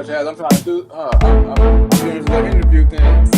Oh, Chaz, I'm trying to do. I'm doing this little interview thing.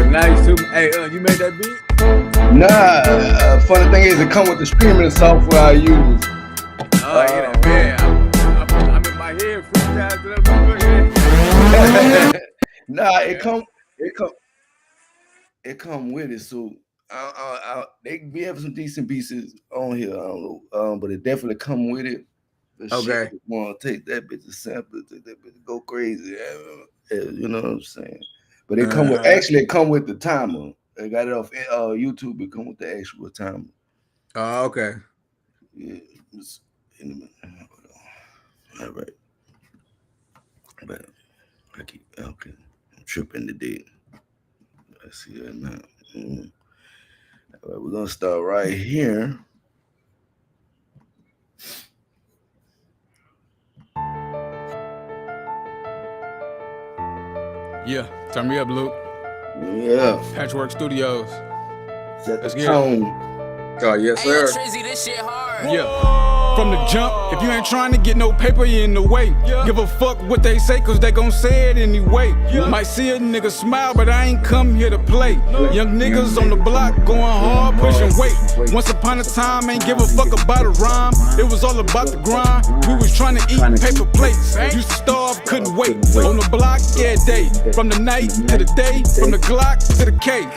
Nice too. Hey, you made that beat? Nah. Funny thing is, it come with the streaming software I use. Oh yeah, man. I'm in my head freestyle to that. Nah, it come with it. So we have some decent pieces on here. I don't know, but it definitely come with it. Okay. Want to take that bitch to sample, take that bitch to go crazy. You know what I'm saying? But it come with it come with the timer. I got it off YouTube. It come with the actual timer. Oh, okay. Yeah. All right. But I keep okay. I'm tripping today. I see that now. All right, we're gonna start right here. Yeah, turn me up, Luke. Yeah. Patchwork Studios. Set the tone. Oh, yes, sir. Hey, Trizzy, this shit hard. Yeah. From the jump, if you ain't trying to get no paper, you in the way. Give a fuck what they say, cause they gon' say it anyway. Might see a nigga smile, but I ain't come here to play. Young niggas on the block going hard, pushing weight. Once upon a time, ain't give a fuck about a rhyme. It was all about the grind. We was trying to eat paper plates. Used to starve, couldn't wait. On the block, yeah, day. From the night to the day, from the Glock to the K.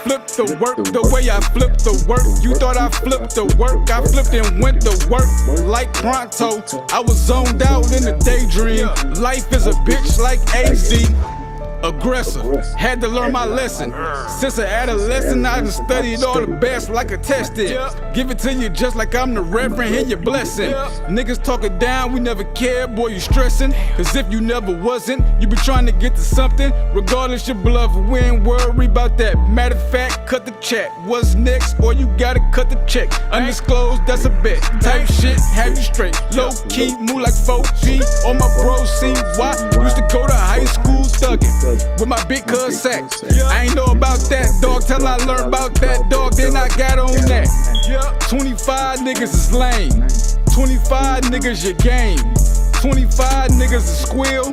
Flip the work the way I flip the work. You thought I flipped the work, I flipped and went to work. Like pronto, I was zoned out in a daydream. Life is a bitch like AZ. Aggressor, had to learn my lesson. Since an adolescent, I done studied all the best like a test did. Give it to you just like I'm the reverend, hear your blessing. Niggas talking down, we never cared, boy, you stressing. Cause if you never wasn't, you be trying to get to something. Regardless your bluff, we ain't worry about that. Matter of fact, cut the check. What's next? Or you gotta cut the check. Undisclosed, that's a bet. Type shit, have you straight. Low key, move like 4G. All my bros see why. Used to go to high school thugging. with my big cuz sack. I ain't know about that, dog, till I learned about that, dog, then I got on that. 25 niggas is lame, 25 niggas your game. 25 niggas is squill,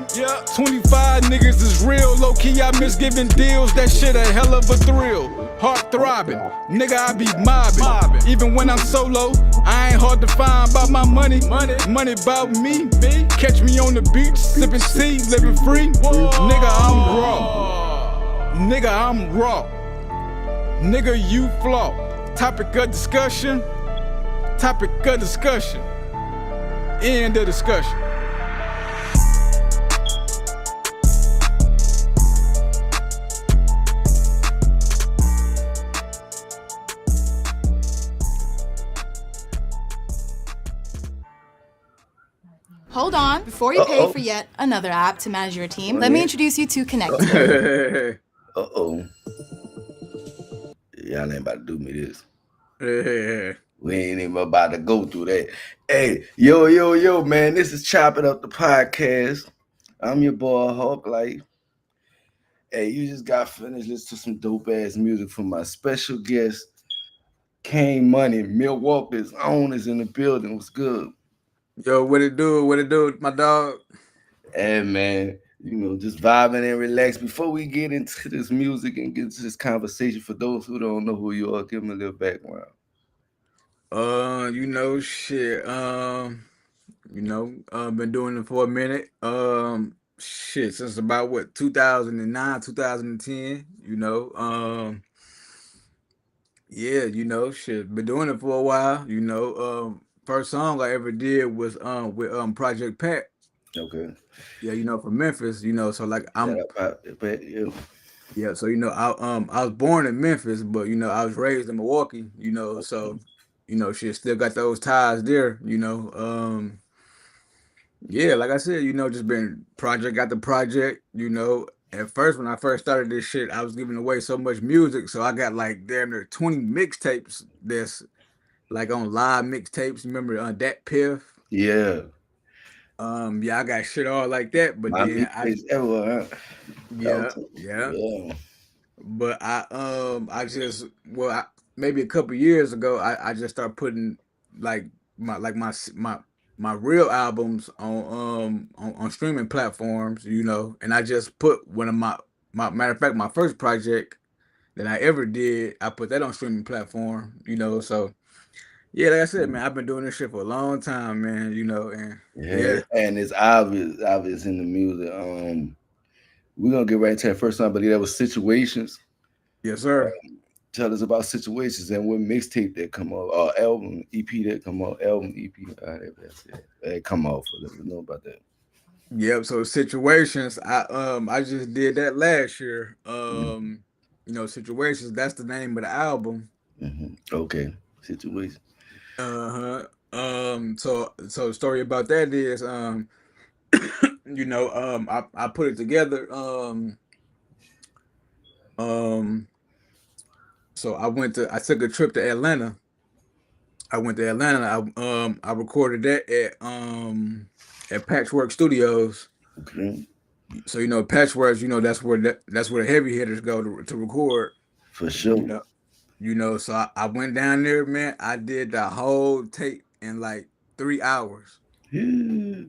25 niggas is real. Low key, I miss giving deals, that shit a hell of a thrill. Heart throbbing, nigga, I be mobbing. Even when I'm solo, I ain't hard to find about my money. Money about me. Catch me on the beach, sipping tea, living free. Nigga, I'm raw. Nigga, I'm raw. Nigga, you flop. Topic of discussion. Topic of discussion. End of discussion. Hold on. Before you pay for yet another app to manage your team, let me introduce you to Connect. Uh-oh. Y'all ain't about to do me this. We ain't even about to go through that. Hey, yo, man, this is Chopping Up the Podcast. I'm your boy, Hawk Life. Hey, you just got finished listening to some dope-ass music from my special guest, Cayne Money, Milwaukee's own is in the building. What's good? Yo, what it do, my dog? Hey, man, just vibing and relax. Before we get into this music and get into this conversation, for those who don't know who you are, give them a little background. Shit. Been doing it for a minute. Since about 2009, 2010. Shit. Been doing it for a while. First song I ever did was with Project Pat. Okay. Yeah, from Memphis. So like I'm. Yeah. So I was born in Memphis, but I was raised in Milwaukee. So she still got those ties there. Yeah, like I said, just been project got the project. At first when I first started this shit, I was giving away so much music, so I got like damn near 20 mixtapes that's like on live mixtapes. Remember that Piff? Yeah. Yeah, I got shit all like that, but My then ever, huh? Yeah. But maybe a couple years ago, I just started putting like my real albums on streaming platforms, and I just put one of my matter of fact, my first project that I ever did, I put that on streaming platform, so yeah, like I said, man, I've been doing this shit for a long time, man, and yeah, and it's obvious in the music. We're gonna get right into that first song, but that was Situations. Yes, sir. Tell us about Situations and what mixtape that come off, or album, EP that come off, album, EP, that come off. Let me know about that. Yep. So Situations, I just did that last year. Situations, that's the name of the album. Okay, Situations. So the story about that is, I put it together. So I took a trip to Atlanta. I went to Atlanta. I recorded that at Patchwork Studios. Okay. So Patchwork, that's where the heavy hitters go to record. For sure. So I went down there, man. I did the whole tape in like 3 hours. Yeah.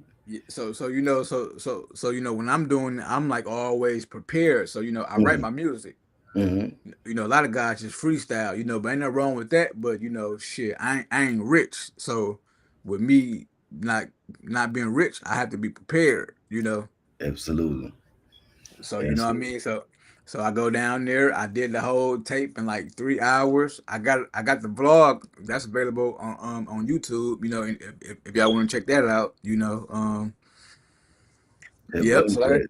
So when I'm doing it, I'm like always prepared. So I write my music. A lot of guys just freestyle, but ain't nothing wrong with that. But shit, I ain't rich. So with me not being rich, I have to be prepared. Absolutely. So you know what I mean. So I go down there. I did the whole tape in like 3 hours. I got the vlog that's available on YouTube. And if y'all want to check that out, Yep. So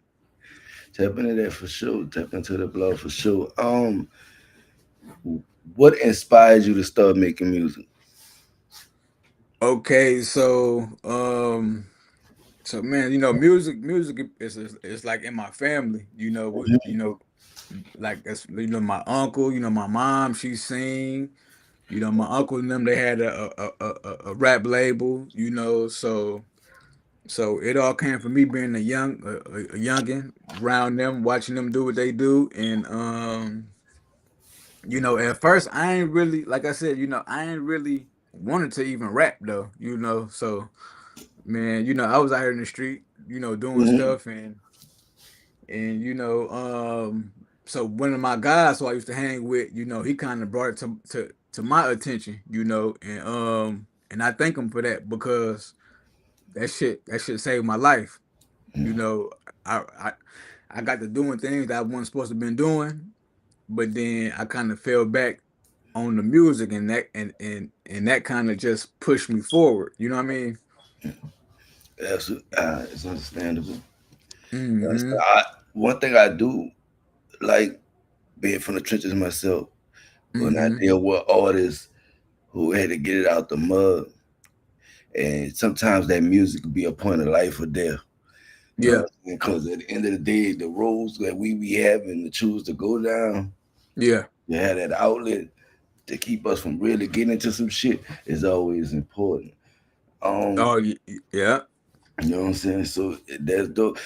tap into that for sure. Tap into the blog for sure. What inspired you to start making music? Okay, so man, music is like in my family. Like that's my uncle, my mom, she sing. My uncle and them, they had a rap label. So So it all came from me being a youngin around them, watching them do what they do, and at first I ain't really, like I said, I ain't really wanted to even rap though, So man, I was out here in the street, doing Hmm. stuff, and so one of my guys who I used to hang with, he kind of brought it to my attention, and I thank him for that because that shit saved my life. You know, I I I got to doing things that I wasn't supposed to been doing, but then I kind of fell back on the music, and that kind of just pushed me forward. You know what I mean? That's it's understandable. Hmm. One thing I do like being from the trenches myself, when I Hmm. deal with artists who had to get it out the mud, and sometimes that music could be a point of life or death. You know, Yeah. because at the end of the day, the roads that we be having to choose to go down, Yeah. to have that outlet to keep us from really getting into some shit is always important. Um, Oh, yeah. you know what I'm saying? So that's dope.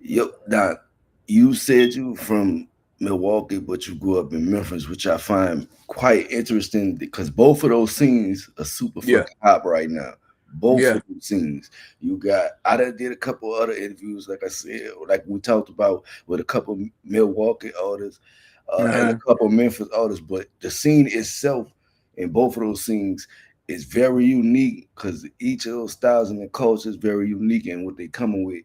Yo, Doc, you said you from Milwaukee, but you grew up in Memphis, which I find quite interesting because both of those scenes are super Yeah. fucking hot right now. Both Yeah. of those scenes. You got, I done did a couple other interviews, like I said, like we talked about with a couple Milwaukee artists and a Uh-huh. couple Memphis artists, but the scene itself in both of those scenes is very unique because each of those styles and the culture is very unique in what they coming with.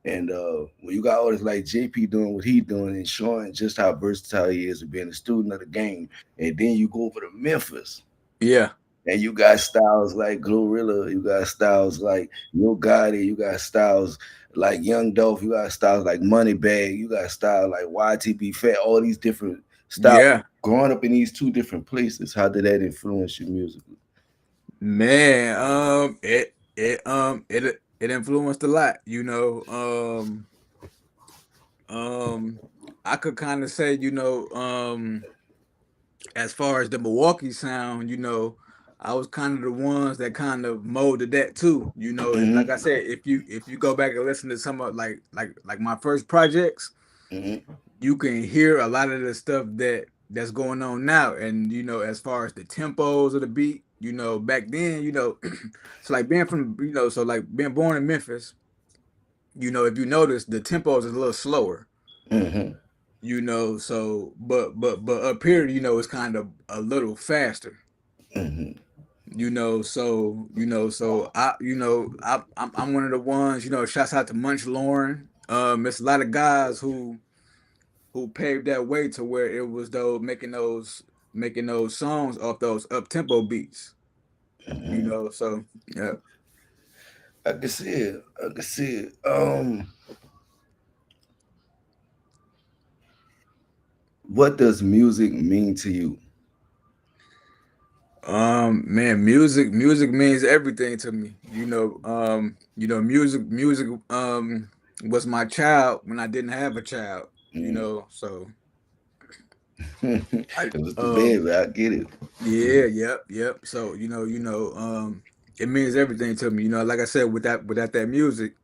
And when you got artists like JP doing what he doing and showing just how versatile he is and being a student of the game, and then you go over to Memphis Yeah. and you got styles like Glorilla, you got styles like Yo Gotti, you got styles like Young Dolph, you got styles like Moneybag, you got styles like YTB Fat, all these different styles. Yeah. Growing up in these two different places, how did that influence you musically? Man, it influenced a lot, Um, I could kind of say, as far as the Milwaukee sound, I was kind of the ones that kind of molded that too. And like I Hmm. said, if you go back and listen to some of like my first projects, Hmm. you can hear a lot of the stuff that's going on now. And as far as the tempos of the beat, back then, so like being from, so like being born in Memphis, if you notice, the tempos is a little slower. Hmm. So but up here, it's kind of a little faster. Hmm. So I'm one of the ones, shouts out to Munch Lauren. It's a lot of guys who paved that way to where it was those making those songs off those up tempo beats. So yeah. I can see it. I can see it. What does music mean to you? Man, music means everything to me. Music was my child when I didn't have a child, Mm. so I It was the baby. I get it. yeah, yep. So, it means everything to me. Like I said, without that music,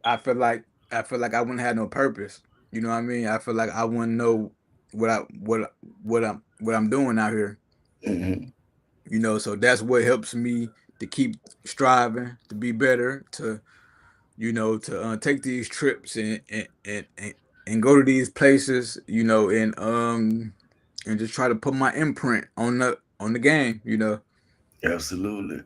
I feel like I wouldn't have no purpose. You know what I mean? I feel like I wouldn't know what I'm doing out here. Hmm. So that's what helps me to keep striving to be better, to take these trips and go to these places, and just try to put my imprint on the game. Absolutely.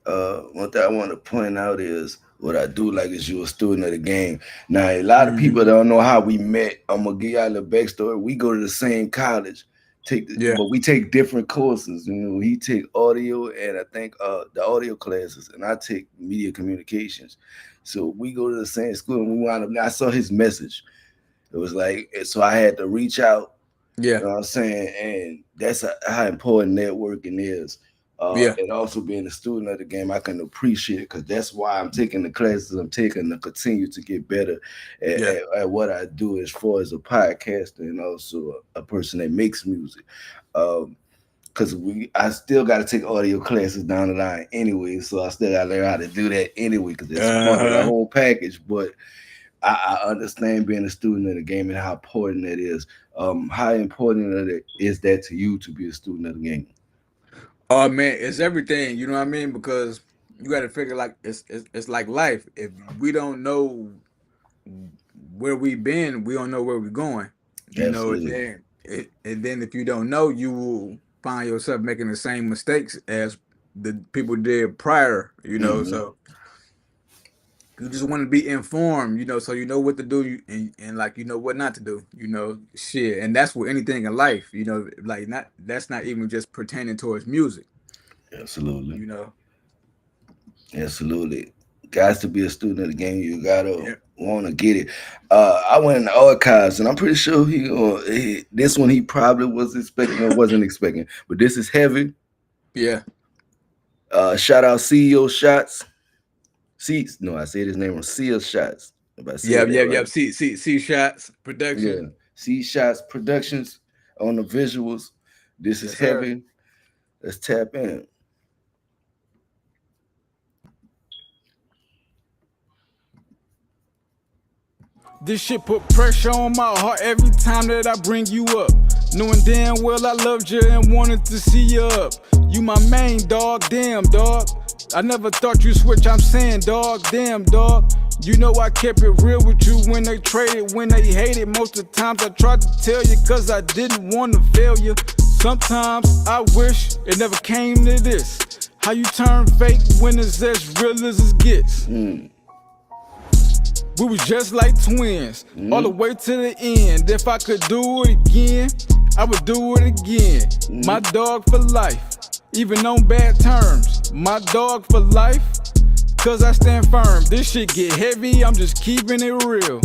One thing I want to point out is what I do like is you a student of the game. Now a lot of Hmm. people don't know how we met. I'm gonna give y'all a little backstory. We go to the same college, Yeah, but we take different courses. He take audio and I think the audio classes, and I take media communications. So we go to the same school, and we wound up. Now I saw his message. It was like so I had to reach out. yeah, You know what I'm saying? And that's how important networking is. yeah, And also being a student of the game, I can appreciate it because that's why I'm taking the classes I'm taking to continue to get better yeah, at what I do as far as a podcaster and also a person that makes music. Um, because I still got to take audio classes down the line anyway, so I still got to learn how to do that anyway because it's part of the whole package. But I understand being a student of the game and how important that is. How important is that to you to be a student of the game? Oh man, it's everything. You know what I mean? Because you got to figure like it's like life. If we don't know where we've been, we don't know where we're going. You know, Absolutely. and then if you don't know, you will find yourself making the same mistakes as the people did prior. You know, so you just want to be informed. You know, so you know what to do and like you know what not to do. You know, shit, and that's with anything in life. You know, like that's not even just pertaining towards music. Absolutely. You know. Absolutely. Guys, to be a student of the game, you gotta Yeah. want to get it. I went in the archives, and I'm pretty sure this one he probably was expecting or wasn't expecting, but this is heavy. Yeah. Shout out CEO Shots. No, I said his name was CEO Shots. If I said that right. See shots Yeah. production. C Shots Productions on the visuals. This is Yes, sir. heavy. Let's tap in. This shit put pressure on my heart every time that I bring you up. Knowing damn well I loved you and wanted to see you up. You my main dog, damn dog. I never thought you switch, I'm saying dog, damn dog. You know I kept it real with you when they traded, when they hated. Most of the times I tried to tell you cause I didn't want to fail you. Sometimes I wish it never came to this. How you turn fake when it's as real as it gets. We was just like twins, all the way to the end. If I could do it again, I would do it again. My dog for life, even on bad terms. My dog for life, cause I stand firm. This shit get heavy, I'm just keeping it real.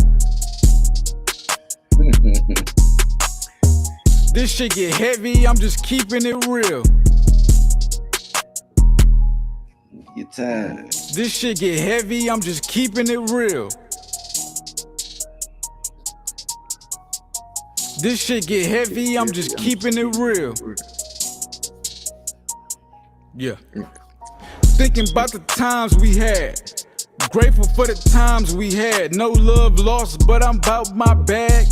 This shit get heavy, I'm just keeping it real. Your time. This shit get heavy, I'm just keeping it real. This shit get heavy, I'm just keeping it real. Yeah. Thinking about the times we had. Grateful for the times we had. No love lost, but I'm about my bag.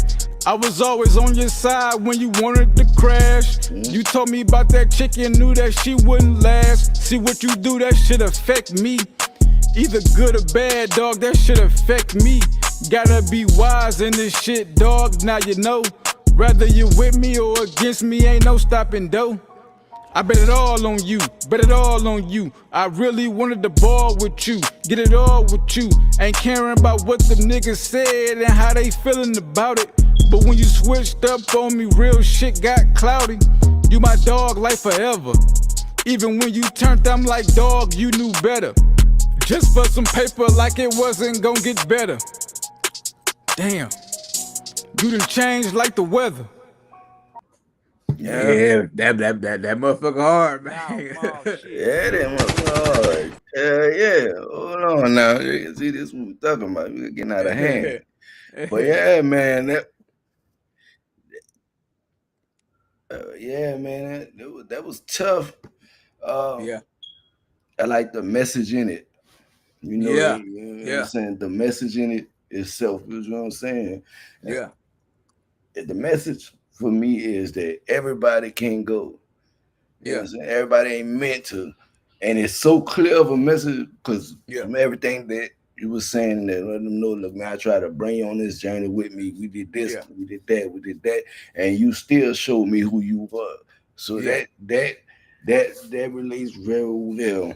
I was always on your side when you wanted to crash. You told me about that chick and knew that she wouldn't last. See what you do, that shit affect me. Either good or bad, dog, that shit affect me. Gotta be wise in this shit, dog, now you know. Whether you with me or against me, ain't no stopping though. I bet it all on you, bet it all on you. I really wanted the ball with you, get it all with you. Ain't caring about what them niggas said and how they feeling about it. But when you switched up on me, real shit got cloudy. You my dog like forever. Even when you turned, I'm like, dog, you knew better. Just for some paper like it wasn't gonna get better. Damn. You done changed like the weather. Yeah, that motherfucker hard, man. Yeah, that motherfucker hard. Yeah. Hold on now. You can see this what we're talking about. We're getting out of hand. But yeah, man. That was tough. Yeah. I like the message in it. You know, Yeah. you know what I'm saying? The message in it itself, you know what I'm saying? Yeah. The message for me is that everybody can go. You know what I'm saying? Everybody ain't meant to. And it's so clear of a message because from everything that you were saying, that let them know, look, man, I try to bring you on this journey with me. We did this, we did that, and you still showed me who you were. So that relates very well.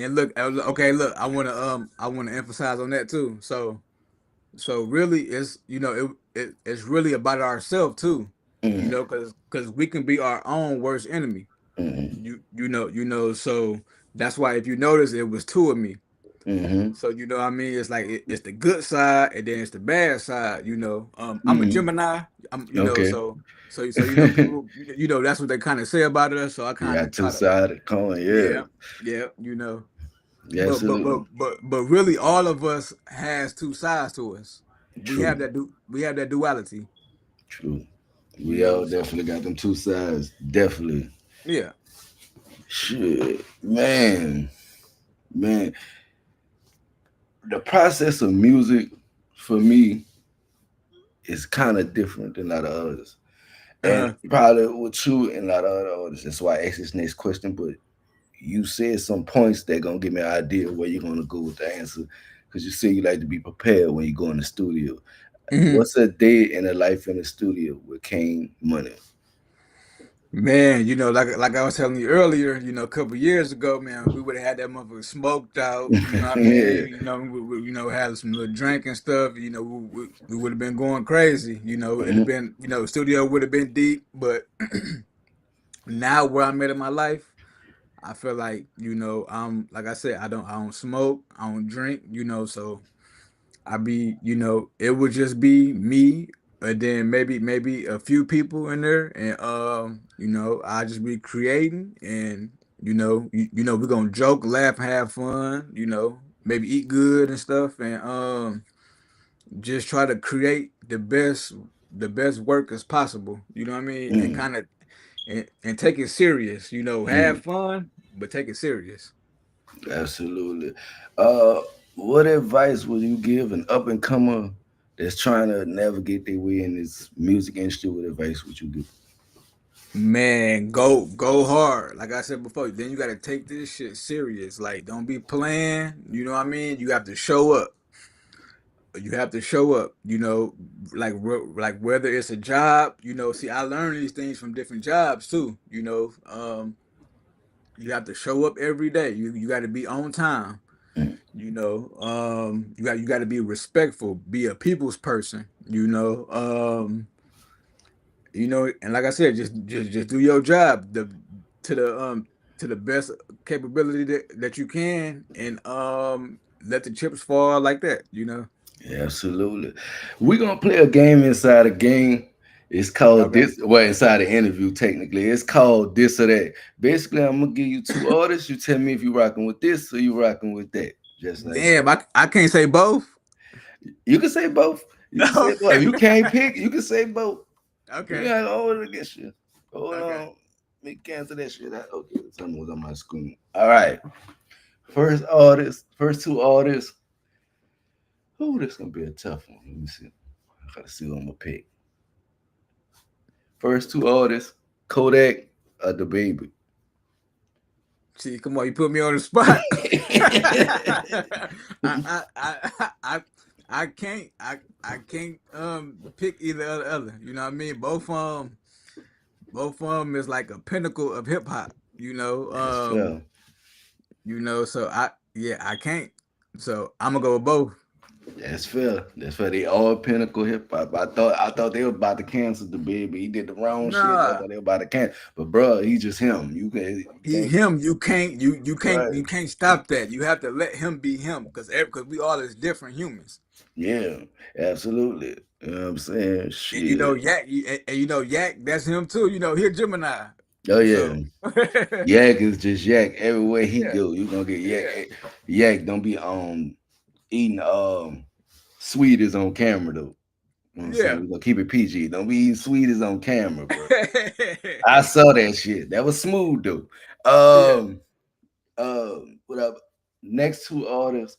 And look, okay, look, I wanna emphasize on that too. So really, it's it's really about ourselves too. You know, because we can be our own worst enemy. You know. So that's why if you notice, it was two of me. So you know what I mean. It's like it's the good side and then it's the bad side. You know, I'm a Gemini. So you know people, that's what they kind of say about us. So I kind of two sides of the coin. Yeah. You know. Absolutely. But really, all of us has two sides to us. We have that duality. True. You We all know, so definitely got them two sides. Definitely. yeah. Shit, man, man. The process of music for me is kind of different than a lot of others. And Uh-huh. probably with you and a lot of other artists. That's why I asked this next question. But you said some points that gonna give me an idea where you're gonna go with the answer. Because you say you like to be prepared when you go in the studio. Mhm. What's a day in the life in the studio with Cayne Money? Man, like I was telling you earlier, a couple years ago, man, we would have had that motherfucker smoked out. You know what I Yeah. mean? Had some little drink and stuff. We would have been going crazy. It'd have Mhm. been, studio would have been deep. But now where I'm at in my life, I feel like, like I said, I don't smoke, I don't drink. So it would just be me, and then maybe a few people in there, and I just be creating, and we're gonna joke, laugh, and have fun, maybe eat good and stuff, and just try to create the best work as possible. You know what I mean? And Mm, kind of and take it serious. mm, Have fun, but take it serious. absolutely. Uh, what advice would you give an up and comer that's trying to navigate their way in this music industry? What advice would you give? Man, go hard. Like I said before, then you got to take this shit serious. Like, don't be playing. You know what I mean? You have to show up. You have to show up. Like whether it's a job. See, I learned these things from different jobs too. You have to show up every day. You got to be on time. Mm, You got to be respectful. Be a people's person. And like I said, just do your job to the to the best capability that you can, and let the chips fall like that. yeah, absolutely. We're gonna play a game inside a game. It's called Okay. this. Well, inside the interview, technically, it's called this or that. Basically, I'm gonna give you two artists. You tell me if you rocking with this or you rocking with that. Just like that. Damn, I can't say both. You can say both. You can say both. If you can't pick, you can say both. You Okay. gotta hold it against you. Hold Okay. on. Let me cancel that shit out. Okay, something was on my screen. All right. First artist, first two artists. Ooh, this gonna be a tough one. Let me see. I gotta see what I'm gonna pick. First two artists, Kodak or the baby. See, come on, you put me on the spot. I, I can't pick either or the other. You know what I mean? Both of them is like a pinnacle of hip hop. That's fair. So I can't. So I'm gonna go with both. That's fair. That's fair. They all pinnacle hip hop. I thought they were about to cancel the baby. He did the wrong shit. I Nah, thought they were about to cancel. But bro, he just him. You can't you can't right. you can't stop that. You have to let him be him, because we all is different humans. Yeah, absolutely. You know what I'm saying? And Shit. Yak, that's him too. He a Gemini. Oh yeah. So Yak is just yak everywhere he yeah, go. You gonna get yak. yeah, Yak don't be eating sweeties on camera though. You know what I'm saying? yeah. We gonna keep it PG. Don't be eating sweeties on camera, bro. I saw that shit. That was smooth though. Yeah. What up? Next two artists,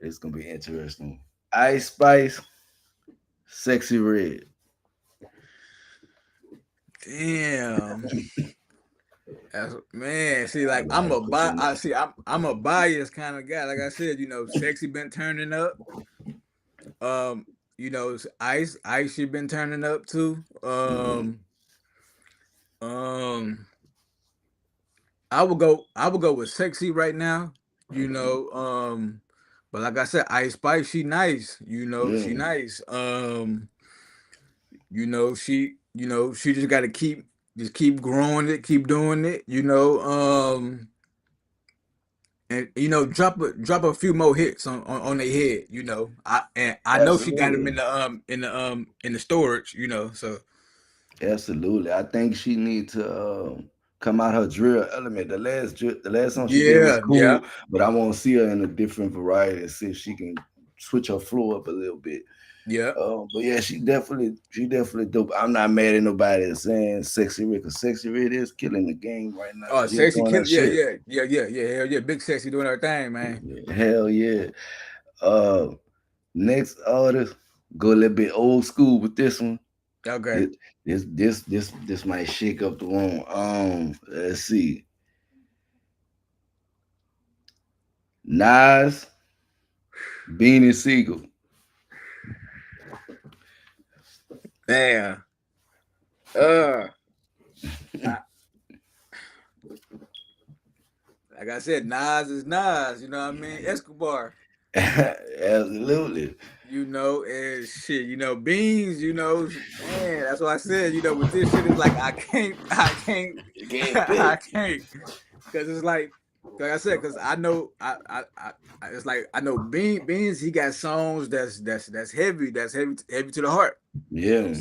it's gonna be interesting. Ice Spice, Sexy Red. Damn. Man, see, I like know how to put you in I see, I'm a biased kind of guy. Like I said, sexy been turning up. Um, Ice she been turning up too. Mhm. Um, I would go with sexy right now. You know, but like I said, Ice Spice, she nice. She Yeah, nice. She just got to keep growing it, keep doing it. And drop a few more hits on their head. I know she got them absolutely. in the storage. So Absolutely. I think she needs to come out her drill element. The last song she did was yeah, yeah, cool, but I want to see her in a different variety and see if she can switch her flow up a little bit. Yeah. But yeah, she definitely dope. I'm not mad at nobody that's saying Sexy Red, because Sexy Red is killing the game right now. Oh, She is sexy doing her kid. Yeah, shit. yeah, yeah, yeah, yeah. Hell yeah. Big sexy doing her thing, man. Hell yeah. Uh, Next artist, go a little bit old school with this one. Okay. This this might shake up the room. Let's see. Nas, Beanie Siegel. Damn. Uh, I, like I said, Nas is Nas. You know what I mean? Escobar. Absolutely. You know, and shit. You know, Beans. You know, man. That's why I said. You know, with this shit, it's like I can't, You can't I pick. can't, because it's like I said, because I know, it's like I know Beans. He got songs that's heavy, heavy to the heart. Yeah.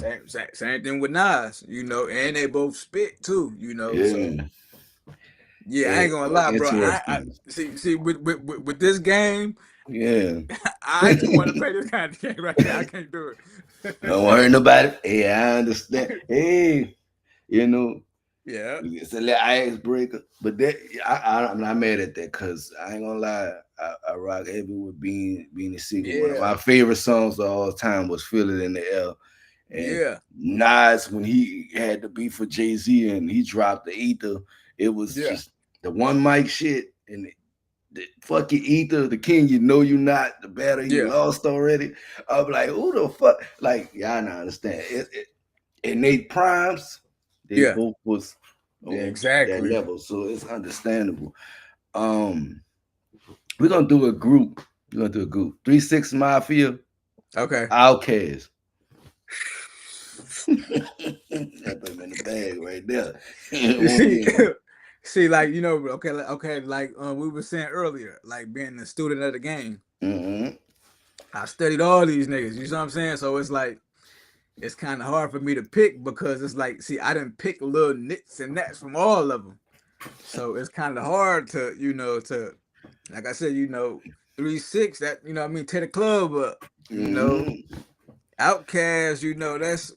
Same thing with Nas, you know, and they both spit too, you know. So Yeah. yeah, I ain't gonna lie, bro. I Interesting. see with this game, Yeah. I ain't want to play this kind of game right there. I can't do it. Don't worry nobody. Hey, I understand. Hey, you know, Yeah, it's a little icebreaker. But that I'm not mad at that, because I ain't gonna lie. I rock heavy with Beanie Siegel. One of yeah, my favorite songs of all time was Feel It in the Air. And yeah, Nas, when he had the beef with Jay-Z and he dropped the ether, it was yeah, just the one mic shit and the fucking ether, the king, you know you not, the battle you yeah, lost already. I'm like, who the fuck? Like, y'all not understand. And they primes, they yeah, both was yeah, on that exactly. level, so it's understandable. Um, we're gonna do a group. We're gonna do a group. 3 6 Mafia, Okay. Outcast. I put him in the bag right there. It You won't see, be in there. see, like you know, okay, like we were saying earlier, like being a student of the game, Mm-hmm. I studied all these niggas. You know what I'm saying? So it's like it's kind of hard for me to pick because it's like, see, I didn't pick little nits and nats from all of them. So it's kind of hard to, you know, to, like I said, you know, 3 6, that, you know what I mean, tear the club up, you know, Mm-hmm. Outcast, you know, that's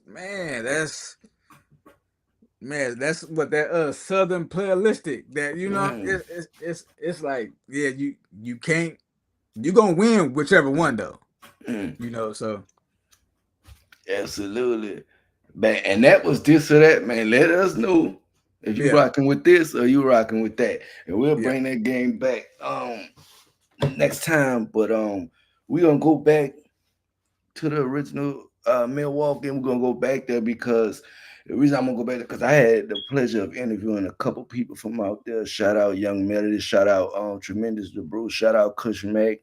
what that Southern playalistic that, you know, Mm-hmm. it's like, yeah, you can't, you gonna win whichever one though, Mm-hmm. you know, so Absolutely. Man, and that was this or that, man. Let us know if you yeah, rocking with this or you rocking with that. And we'll yeah, bring that game back next time. But we're gonna go back to the original Milwaukee, and we're gonna go back there because the reason I'm gonna go back there, because I had the pleasure of interviewing a couple people from out there. Shout out Young Melody, shout out Tremendous the Bruce, shout out Kush Mac,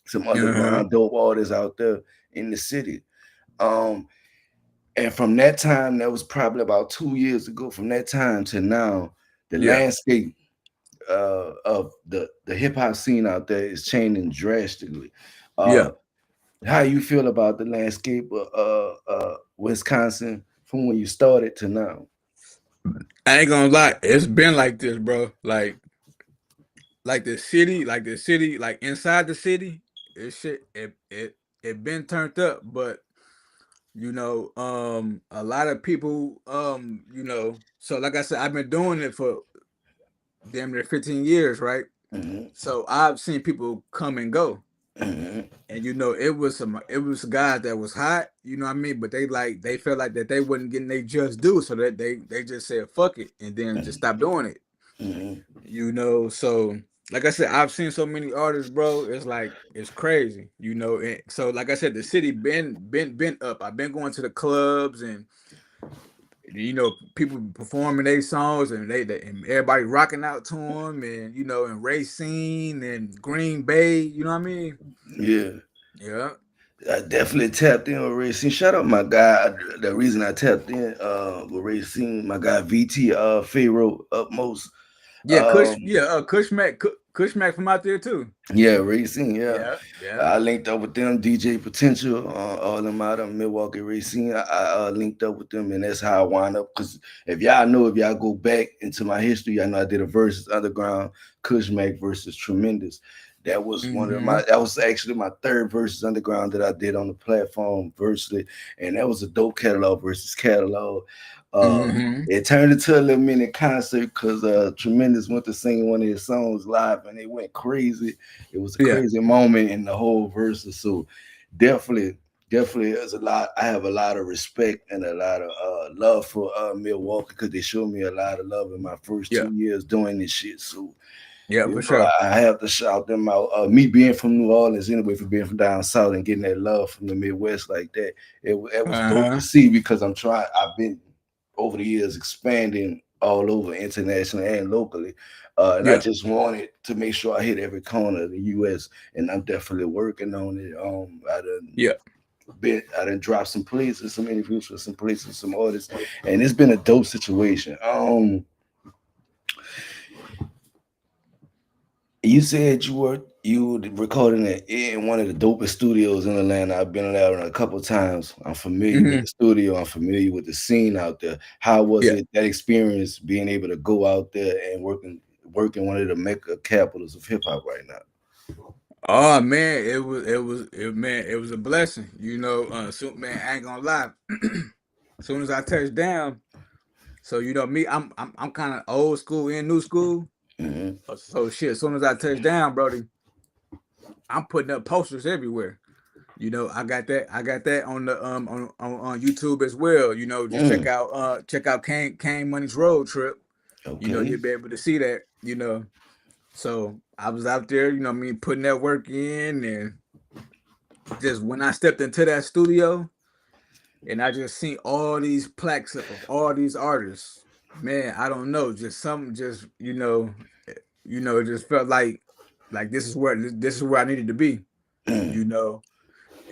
some uh-huh, underground dope artists out there in the city. Um, and from that time, that was probably about 2 years ago. From that time to now, the yeah, landscape of the hip hop scene out there is changing drastically. yeah. Uh, how you feel about the landscape of Wisconsin from when you started to now? I ain't gonna lie, it's been like this, bro. Like the city, like inside the city, it shit, it been turned up. But you know, a lot of people, you know, so like I said, I've been doing it for damn near 15 years, right? Mm-hmm. So I've seen people come and go. Mm-hmm. And you know, it was guys that was hot, you know what I mean? But they felt like that they wasn't getting their just due, so that they just said fuck it and then just stopped doing it. Mm-hmm. You know, so like I said, I've seen so many artists, bro. It's like it's crazy, you know. And so like I said, the city been up. I've been going to the clubs and you know people performing their songs and they and everybody rocking out to them and you know and Racine and Green Bay, you know what I mean? Yeah. Yeah, I definitely tapped in with Racine. Shout out my guy. The reason I tapped in with Racine, my guy VT Pharaoh Upmost. yeah, Um, Kush Mac from out there too. yeah, Racine, yeah. Yeah, yeah, I linked up with them, DJ Potential, all them out of Milwaukee Racine. I linked up with them, and that's how I wound up. Because if y'all go back into my history, I know I did a versus Underground, Kush Mac versus Tremendous. That was that was actually my third versus underground that I did on the platform virtually, and that was a dope catalog versus catalog. It turned into a little mini concert because Tremendous went to sing one of his songs live, and it went crazy. It was a crazy moment in the whole verses. So definitely, definitely, there's a lot. I have a lot of respect and a lot of love for Milwaukee because they showed me a lot of love in my first 2 years doing this shit. So for sure. I have to shout them out. Me being from New Orleans anyway, for being from down south and getting that love from the Midwest like that, it was dope to see because I've been over the years expanding all over internationally and locally. And I just wanted to make sure I hit every corner of the US, and I'm definitely working on it. I done dropped some places, some interviews with some places, some artists, and it's been a dope situation. You said you were recording it in one of the dopest studios in Atlanta. I've been there a couple of times. I'm familiar with the studio. I'm familiar with the scene out there. How was it, that experience, being able to go out there and working one of the mecca capitals of hip hop right now? Oh man, it was a blessing. You know, so man, I ain't gonna lie. As soon as I touched down, so you know me, I'm kind of old school and new school. So shit, as soon as I touched down, Brody, I'm putting up posters everywhere. You know, I got that on the on YouTube as well. You know, just check out Cayne Money's road trip. Okay. You know, you'll be able to see that. You know, so I was out there. You know, me putting that work in, and just when I stepped into that studio, and I just seen all these plaques of all these artists. Man, I don't know, just something, just it just felt like this is where I needed to be. You know.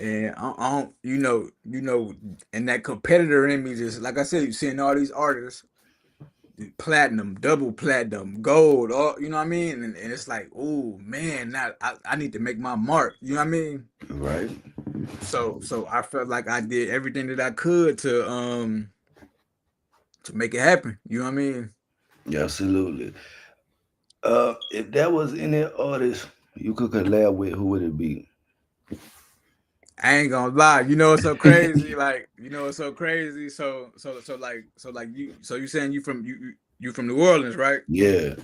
And I don't, and that competitor in me, just like I said, you seeing all these artists, platinum, double platinum, gold, all, you know what I mean? And it's like, oh man, now I need to make my mark. You know what I mean? Right. So I felt like I did everything that I could to make it happen. You know what I mean? Yeah, absolutely. If that was any artist you could collab with, who would it be? I ain't gonna lie, you know it's so crazy. Like, you know it's so crazy. So you saying you from New Orleans, right? Yeah.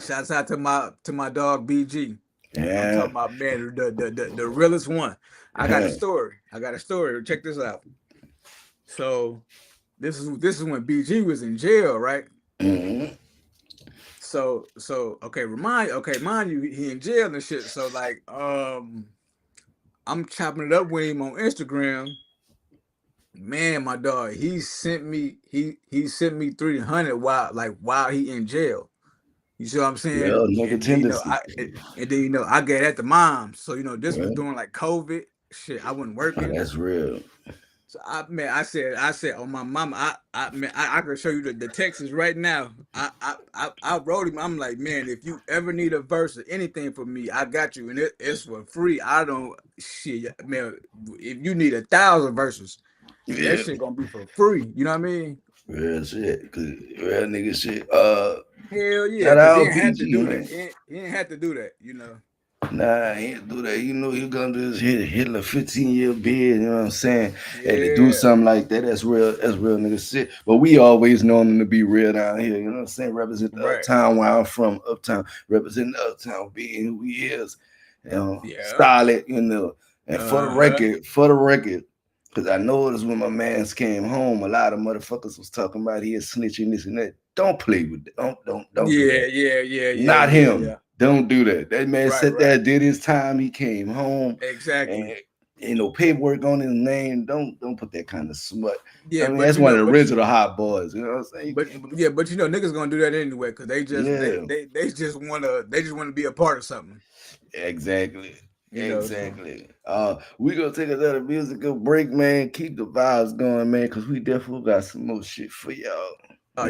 Shouts out to my dog BG. I'm Yeah. talking about, man, the realest one. I got a story. Check this out. So this is when BG was in jail, right? So okay, mind you, he in jail and shit. So like I'm chopping it up with him on Instagram. Man, my dog, he sent me 300 while he in jail. You see what I'm saying? Well, nigga And then tendency. I got at the mom. So this was Right. during like COVID shit. I wasn't working. That's real. So I said, oh my mama, I can show you the Texas right now. I wrote him. I'm like, man, if you ever need a verse or anything from me, I got you, and it's for free. I don't shit, man. If you need 1,000 verses, that shit gonna be for free. You know what I mean? Real shit. Cause real nigga shit. Hell yeah, Shout because he out ain't had to BG, do man. that. He ain't had to do that. You know. Nah, he ain't do that. You know, you gonna do is hit a 15-year bid, you know what I'm saying? And to do Yeah. something like that, that's real nigga shit. But we always known him to be real down here, you know what I'm saying? Represent the Right. uptown where I'm from, uptown, represent the uptown being who he is. You know, Yeah. solid, you know. And for the record, because I noticed when my mans came home, a lot of motherfuckers was talking about he is snitching this and that. Don't play with that. Don't do that. Not him. Yeah. Don't do that. That man sat there, Right. did his time. He came home, Exactly. and paperwork on his name. Don't put that kind of smut. Yeah, I mean, but that's one of the original hot boys. You know what I'm saying? but niggas gonna do that anyway because they just Yeah. they just wanna be a part of something. Exactly. You know, Exactly. We gonna take another musical break, man. Keep the vibes going, man, because we definitely got some more shit for y'all.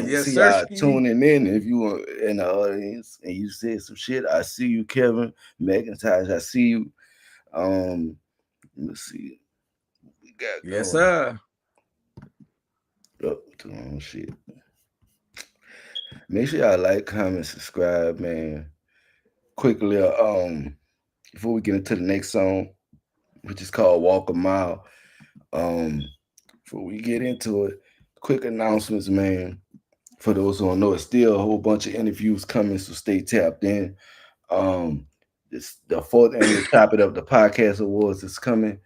yes, See sir. y'all tuning in. If you are in the audience and you said some shit, I see you, Kevin McIntyre. I see you. Let's see. We got Yes, going. sir. Oh, too long shit. Make sure y'all like, comment, subscribe, man. quickly, before we get into the next song, which is called "Walk a Mile." Um, Before we get into it, quick announcements, man. For those who don't know, it's still a whole bunch of interviews coming, so stay tapped in. Um, this the fourth annual Chop It Up the Podcast Awards is coming.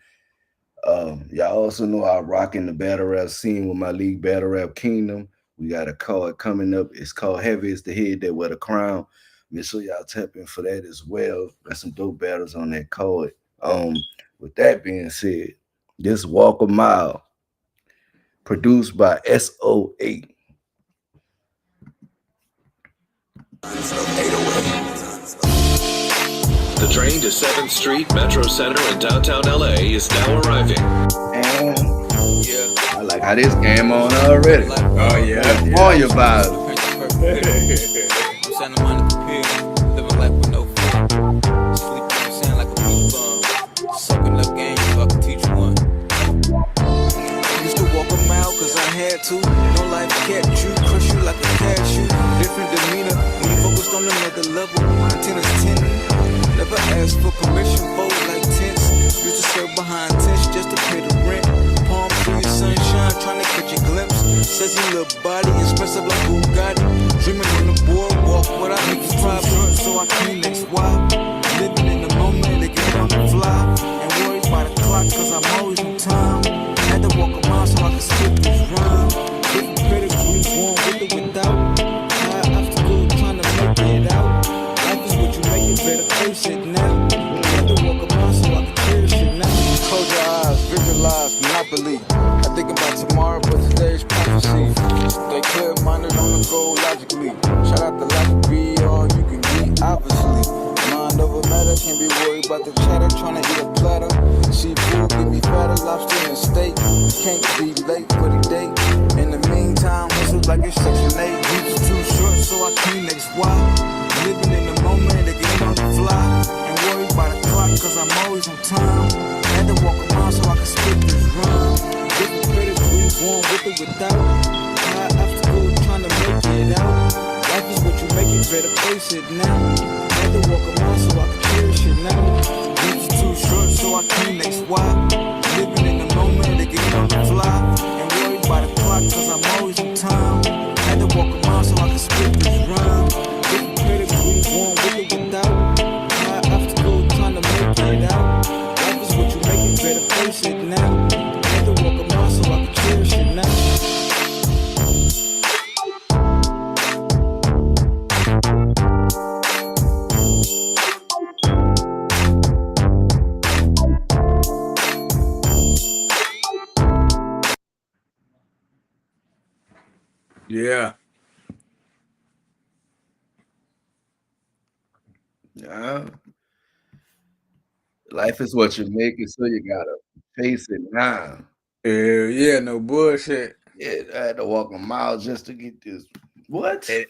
Y'all also know I rock in the battle rap scene with my league Battle Rap Kingdom. We got a card coming up. It's called Heavy is the Head That Wear the Crown. Make sure y'all tap in for that as well. Got some dope battles on that card. With that being said, this Walk a Mile, produced by SO8. The train to 7th Street, Metro Center in downtown LA is now arriving. And I like how this came on already. Oh yeah. California vibes. I'm Santa Monica Pier, living life with no fear. Sleeping in the sand like a beach bum. Soaking up game so I can teach you one. Used to walk a mile cause I had to. No life kept you, crush you like a cashew. Different demeanor when you focused on another level. Antennas tinted. Never asked for permission, fold like tents. Used to serve behind tents just to pay the rent. Palm trees, sunshine, trying to catch a glimpse. Says he little body, expressive like Bugatti. Dreaming on the boardwalk, what I make is private, so I can't next wild. Living in the moment, they get on the fly. And worried by the clock, cause I'm always on time. Had to walk a mile so I could skip this rhyme. Different pedigree, born with or without. High obstacle, trying to make it out. Life is what you make it, better face it now. Had to walk a mile so I could cherish it now. Close your eyes, visualize, monopoly. I think about tomorrow, but today's prophecy. Stay clear-minded on the goal logically. Shout out to Logic, be all you can be, obviously. Mind over matter, can't be worried about the chatter. Trying to eat a platter. Seafood, give me fatter, lobster and steak. Can't be late for the date. In the meantime, hustle like it's Section 8. Weeks too short, so I can't next wild. Living in the moment, they get on the fly. And worried by the clock, cause I'm always on time. Had to walk around so I could spit this rhyme. Different pedigree, born with or without. High obstacle, trying to make it out. Life is what you make it, better face it now. Had to walk around so I could cherish it now. Weeks too short, so I can't next wild. Living in the moment, they get on the fly. And worried by the clock, cause I'm always on time. Had to walk around so I could spit this rhyme. Different pedigree, born with or without. High obstacle, trying to make it out. Life is what you make it, better face it now. Had to walk around so I could cherish it now. Yeah. Yeah. Life is what you make it, so you gotta face it now. Yeah, no bullshit. Yeah, I had to walk a mile just to get this. What? Hey,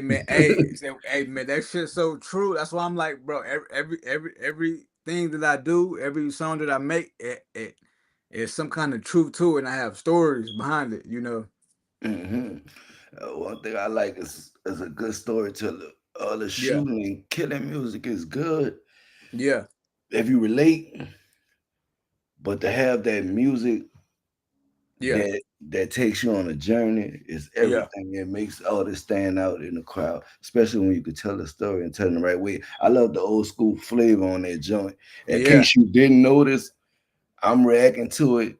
man, hey, man, that shit's so true. That's why I'm like, bro, everything that I do, every song that I make, it's some kind of truth to it, and I have stories behind it, you know. Hmm. One thing I like is a good storyteller. All the Yeah, shooting and killing music is good yeah, if you relate, but to have that music yeah, that takes you on a journey is yeah, everything. It makes all this stand out in the crowd, especially when you can tell the story and tell it the right way. I love the old school flavor on that joint. In yeah, case you didn't notice, I'm reacting to it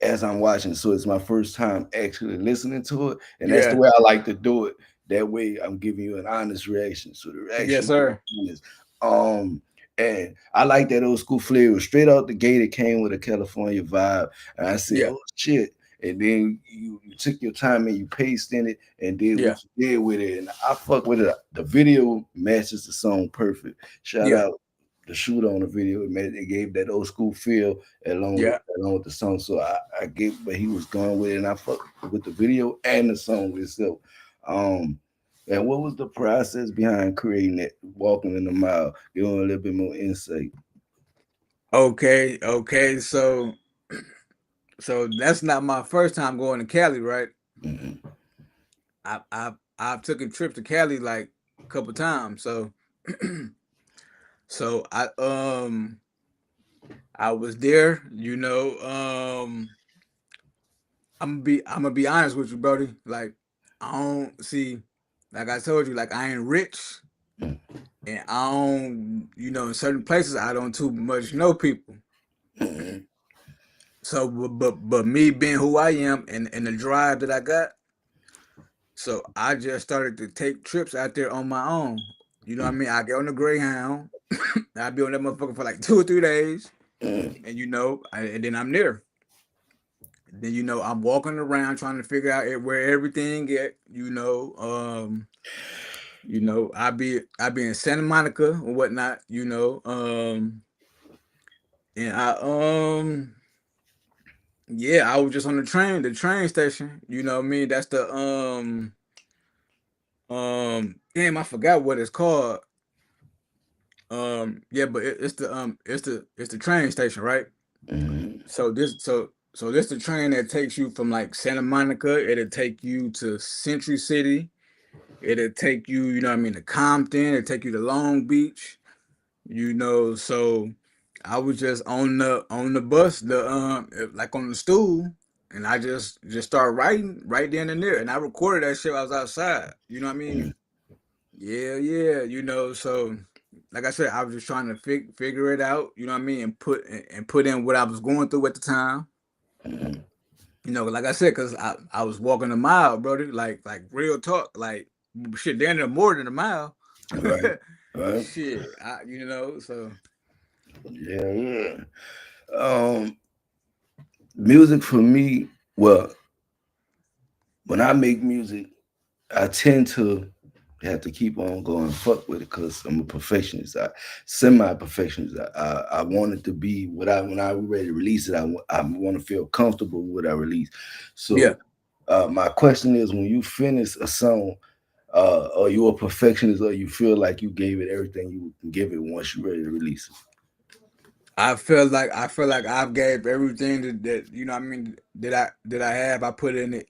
as I'm watching. So it's my first time actually listening to it. And that's the yeah. way I like to do it. That way I'm giving you an honest reaction. So the Yes, reaction sir. is um and I like that old school flavor. Straight out the gate, it came with a California vibe. And I said, Yeah, oh shit. And then you took your time and you paced in it and did yeah, what you did with it. And I fuck with it. The video matches the song perfect. Shout yeah, out the shooter on the video. It gave that old school feel yeah. along with the song. So I get where he was going with it, and I fuck with the video and the song itself. Um, and what was the process behind creating it, walking in the mile? Give them a little bit more insight. Okay. So that's not my first time going to Cali, right? Mhm. I've taken trips to Cali like a couple times. So So I was there, I'm gonna be honest with you, Brody. Like I don't see, like I told you, like I ain't rich, and I don't, in certain places I don't too much know people. So, but me being who I am and the drive that I got, so I just started to take trips out there on my own. You know what I mean? I get on the Greyhound. I be on that motherfucker for like 2 or 3 days, and and then I'm there. Then I'm walking around trying to figure out where everything at. I be in Santa Monica or whatnot. And I was just on the train station. You know what I mean? That's the damn, I forgot what it's called. Yeah, but it's the train station, right? So this the train that takes you from like Santa Monica. It'll take you to Century City. It'll take you, you know what I mean, to Compton. It'll take you to Long Beach. So I was just on the bus, like on the stool, and I just started writing right then and there, and I recorded that shit while I was outside. You know what I mean? Yeah, yeah. So like I said, I was just trying to figure it out. You know what I mean, and put in what I was going through at the time. Like I said, cause I was walking a mile, brother. Like real talk, like shit. Damn near more than a mile. Right. Right. Shit, so. Yeah, yeah. Um, music for me, well, when I make music, I tend to have to keep on going fuck with it because I'm a perfectionist. Semi-perfectionist. I want it to be when I ready to release it. I want to feel comfortable with what I release. Yeah. So, my question is, when you finish a song, are you a perfectionist, or you feel like you gave it everything you can give it once you're ready to release it? I feel like I've gave everything that you know what I mean that I have. I put in it.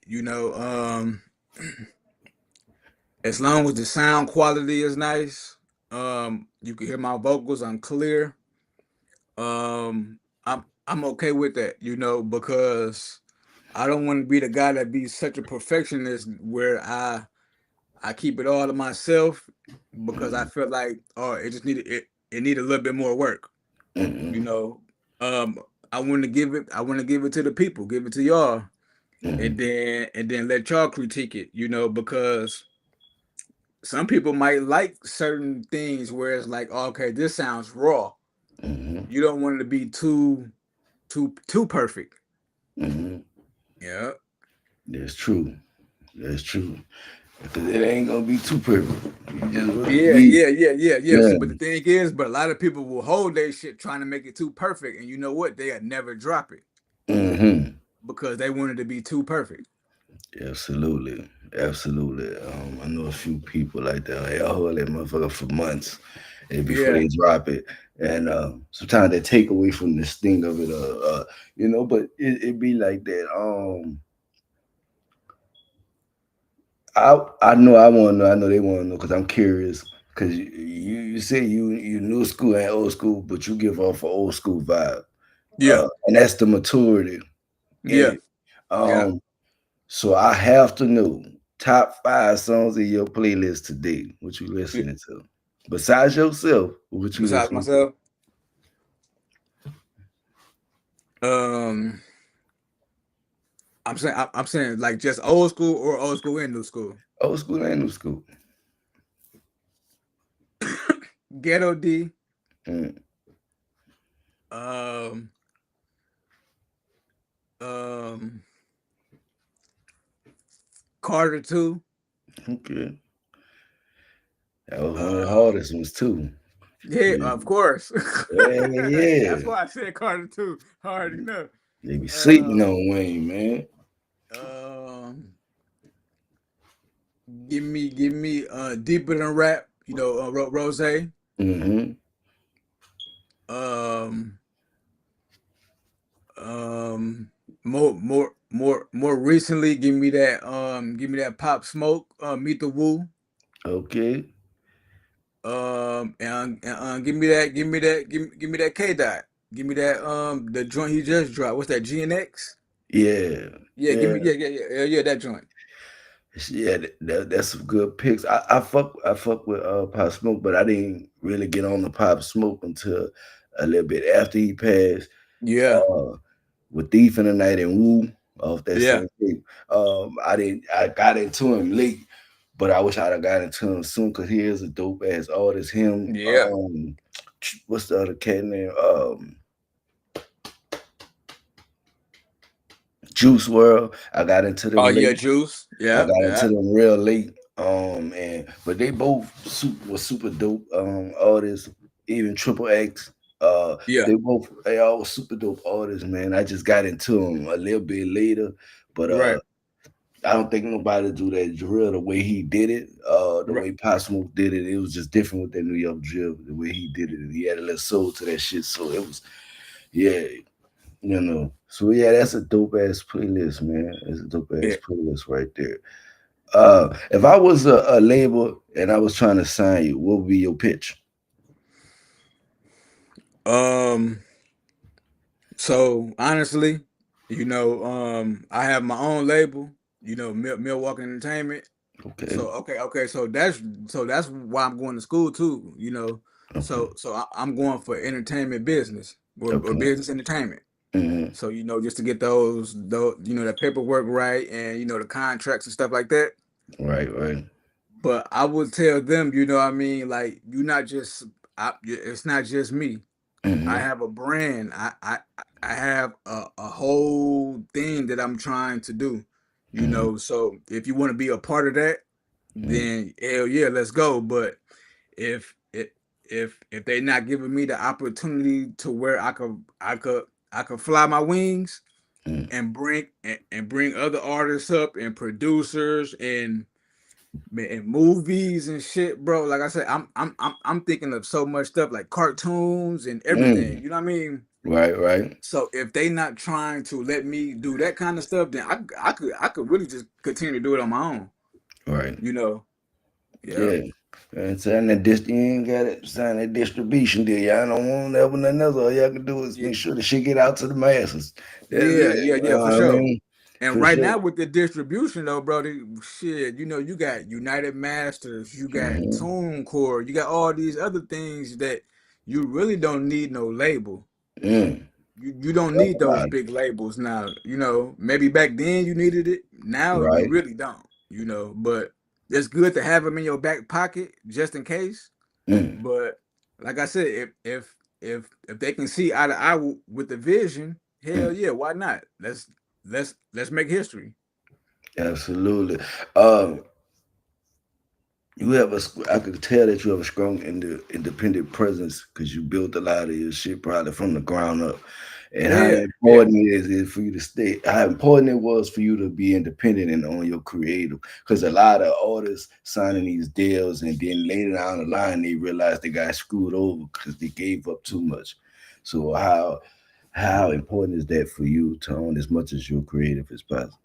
As long as the sound quality is nice, you can hear my vocals. I'm clear. I'm okay with that. Because I don't want to be the guy that be such a perfectionist where I keep it all to myself because I feel like it need a little bit more work. you Mm-hmm. know. Um, I want to give it to the people, give it to y'all, Mm-hmm. and then let y'all critique it, because some people might like certain things where it's like, okay, this sounds raw. Mm-hmm. You don't want it to be too perfect. Mm-hmm. Yeah. That's true. That's true. Because it ain't gonna be too perfect. You just really Yeah, be. yeah, yeah, yeah, yeah. Yeah. See, but the thing is, but a lot of people will hold their shit trying to make it too perfect, and you know what? They'll never drop it Mm-hmm. because they want it to be too perfect. Absolutely. Absolutely. I know a few people like that. They hold that motherfucker for months and before Yeah, they drop it. And sometimes they take away from the sting of it, but it be like that. I know I want to know. I know they want to know because I'm curious. Because you say you new school and old school, but you give off an old school vibe, yeah, and that's the maturity in yeah, it. yeah. So I have to know top 5 songs in your playlist today. What you Yeah. listening to? Besides yourself, what you Besides listening to? myself, um, I'm saying like just old school or old school and new school. Old school and new school. Ghetto D, Mm, um, um, Carter 2. okay. That was one of the Um, hardest ones too. yeah, Yeah, of course. yeah, That's yeah. why I said Carter 2. Hard enough. They be sleeping Um, on Wayne, man. um, give me deeper than rap. Rose. Mm-hmm. Um, um, more recently, give me that Pop Smoke. Meet the Woo. Okay. Give me that, give me that K dot. Give me that the joint he just dropped. What's that? GNX? Yeah, Yeah, give yeah, me yeah, that joint. yeah. That's some good picks. I fuck with Pop Smoke, but I didn't really get on the Pop Smoke until a little bit after he passed. Yeah, Uh, with Thief in the Night and Woo off that yeah, same tape. I got into him late, but I wish I'd have got into him soon because he is a dope ass artist. Him, yeah. what's the other cat name? Juice World. I got into Oh them yeah, late. Juice. I Yeah, got yeah, into them real late. And but they both were super dope artists. Even Triple X. yeah. They all super dope artists, man. I just got into them a little bit later, but Right, I don't think nobody do that drill the way he did it. The right. way Pop Smoke did it, it was just different with that New York drill. The way he did it, he had a little soul to that shit. So it was, yeah, you know. So yeah, that's a dope ass playlist, man. That's a dope ass Yeah. playlist right there. If I was a label and I was trying to sign you, what would be your pitch? Um. So honestly, I have my own label. Milwaukee Entertainment. Okay, So that's why I'm going to school too. okay, I'm going for entertainment business or okay. business entertainment. Hmm. So just to get those that paperwork right and the contracts and stuff like that. Right, right. But I would tell them, what I mean, like you're not just it's not just me. I Hmm. have a brand. I have a whole thing that I'm trying to do. Hmm. So if you want to be a part of that, Hmm. then hell yeah, let's go. But if it if they're not giving me the opportunity to where I could fly my wings and bring other artists up and producers and movies and shit, bro. Like I said, I'm thinking of so much stuff like cartoons and everything. Mm. You know what I mean? Right, right, So if they not trying to let me do that kind of stuff, then I could really just continue to do it on my own. right. You know? Yeah. Yeah. And sign that you ain't got to sign that distribution deal. Y'all don't want that one another. All y'all can do is Yeah. make sure the shit get out to the masses. That's Yeah, it. yeah, You yeah, know for what I sure. mean? And For right sure. now with the distribution though, bro, shit, you got United Masters, you got Hmm. TuneCore, you got all these other things that you really don't need no label. Mm. You don't Talk need those about it. big labels now. Maybe back then you needed it. Now you Right. really don't. But it's good to have them in your back pocket just in case. Mm. But like I said, if they can see eye to eye with the vision, hell Mm. yeah, why not? Let's make history. Absolutely. You have I could tell that you have a strong independent presence because you built a lot of your shit probably from the ground up. And how Yeah, yeah. important it is for you to stay, how important it was for you to be independent and on your creative. Because a lot of artists signing these deals and then later down the line they realize they got screwed over because they gave up too much. So how important is that for you to own as much as your creative as possible?